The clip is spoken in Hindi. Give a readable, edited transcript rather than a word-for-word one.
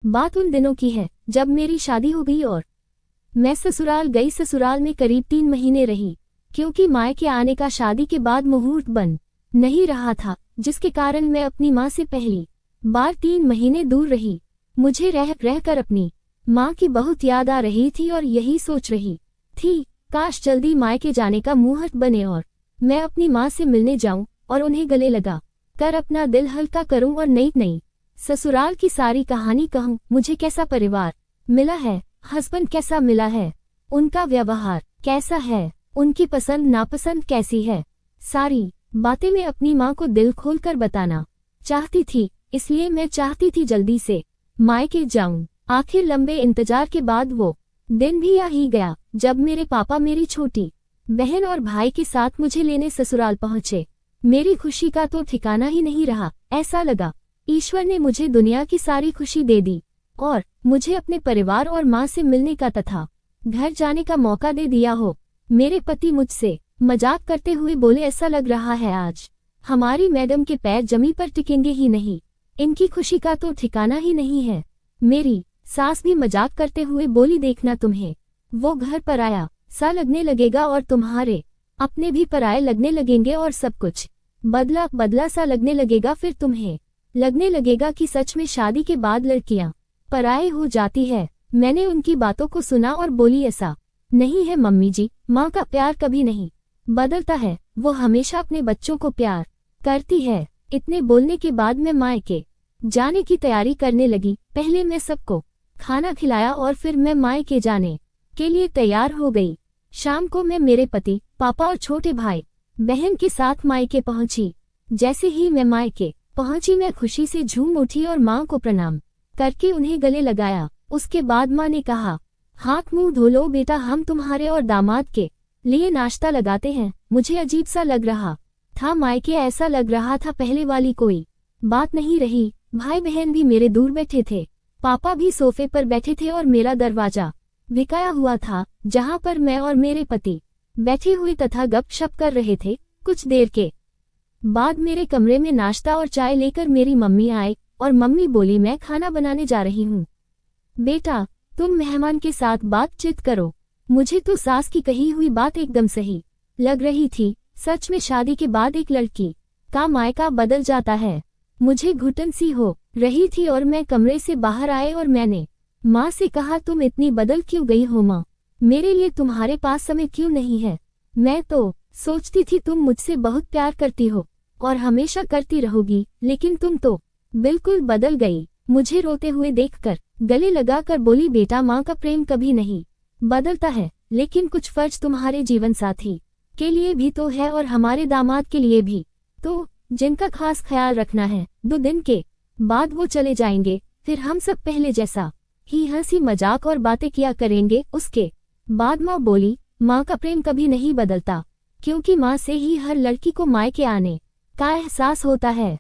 बात उन दिनों की है जब मेरी शादी हो गई और मैं ससुराल गई। ससुराल में करीब 3 महीने रही, क्योंकि मायके आने का शादी के बाद मुहूर्त बन नहीं रहा था, जिसके कारण मैं अपनी माँ से पहली बार 3 महीने दूर रही। मुझे रह कर अपनी माँ की बहुत याद आ रही थी और यही सोच रही थी, काश जल्दी मायके जाने का मुहूर्त बने और मैं अपनी माँ से मिलने जाऊं और उन्हें गले लगा कर अपना दिल हल्का करूं और नई ससुराल की सारी कहानी कहूं। मुझे कैसा परिवार मिला है, हस्बैंड कैसा मिला है, उनका व्यवहार कैसा है, उनकी पसंद नापसंद कैसी है, सारी बातें मैं अपनी माँ को दिल खोलकर बताना चाहती थी। इसलिए मैं चाहती थी जल्दी से मायके जाऊं। आखिर लंबे इंतजार के बाद वो दिन भी आ ही गया जब मेरे पापा मेरी छोटी बहन और भाई के साथ मुझे लेने ससुराल पहुंचे। मेरी खुशी का तो ठिकाना ही नहीं रहा। ऐसा लगा ईश्वर ने मुझे दुनिया की सारी खुशी दे दी और मुझे अपने परिवार और माँ से मिलने का तथा घर जाने का मौका दे दिया हो। मेरे पति मुझसे मजाक करते हुए बोले, ऐसा लग रहा है आज हमारी मैडम के पैर जमीन पर टिकेंगे ही नहीं, इनकी खुशी का तो ठिकाना ही नहीं है। मेरी सास भी मजाक करते हुए बोली, देखना तुम्हें वो घर पर आया सा लगने लगेगा और तुम्हारे अपने भी पराये लगने लगेंगे और सब कुछ बदला सा लगने लगेगा। फिर तुम्हें लगने लगेगा कि सच में शादी के बाद लड़कियां पराये हो जाती है। मैंने उनकी बातों को सुना और बोली, ऐसा नहीं है मम्मी जी, माँ का प्यार कभी नहीं बदलता है, वो हमेशा अपने बच्चों को प्यार करती है। इतने बोलने के बाद मैं मायके जाने की तैयारी करने लगी। पहले मैं सबको खाना खिलाया और फिर मैं मायके जाने के लिए तैयार हो गई। शाम को मैं मेरे पति, पापा और छोटे भाई बहन के साथ मायके पहुंची। जैसे ही मैं मायके पहुंची मैं खुशी से झूम उठी और माँ को प्रणाम करके उन्हें गले लगाया। उसके बाद माँ ने कहा, हाथ मुंह धो लो बेटा, हम तुम्हारे और दामाद के लिए नाश्ता लगाते हैं। मुझे अजीब सा लग रहा था मायके, ऐसा लग रहा था पहले वाली कोई बात नहीं रही। भाई बहन भी मेरे दूर बैठे थे, पापा भी सोफे पर बैठे थे और मेरा दरवाजा विकाया हुआ था, जहाँ पर मैं और मेरे पति बैठे हुए तथा गपशप कर रहे थे। कुछ देर के बाद मेरे कमरे में नाश्ता और चाय लेकर मेरी मम्मी आए और मम्मी बोली, मैं खाना बनाने जा रही हूँ बेटा, तुम मेहमान के साथ बातचीत करो। मुझे तो सास की कही हुई बात एकदम सही लग रही थी। सच में शादी के बाद एक लड़की का मायका बदल जाता है। मुझे घुटन सी हो रही थी और मैं कमरे से बाहर आए और मैंने माँ से कहा, तुम इतनी बदल क्यों गई हो माँ, मेरे लिए तुम्हारे पास समय क्यों नहीं है? मैं तो सोचती थी तुम मुझसे बहुत प्यार करती हो और हमेशा करती रहोगी, लेकिन तुम तो बिल्कुल बदल गई। मुझे रोते हुए देखकर गले लगाकर बोली, बेटा माँ का प्रेम कभी नहीं बदलता है, लेकिन कुछ फर्ज तुम्हारे जीवन साथी के लिए भी तो है और हमारे दामाद के लिए भी, तो जिनका खास ख्याल रखना है। 2 दिन के बाद वो चले जाएंगे, फिर हम सब पहले जैसा ही हंसी मजाक और बातें किया करेंगे। उसके बाद माँ बोली, माँ का प्रेम कभी नहीं बदलता, क्योंकि माँ से ही हर लड़की को मायके आने का एहसास होता है।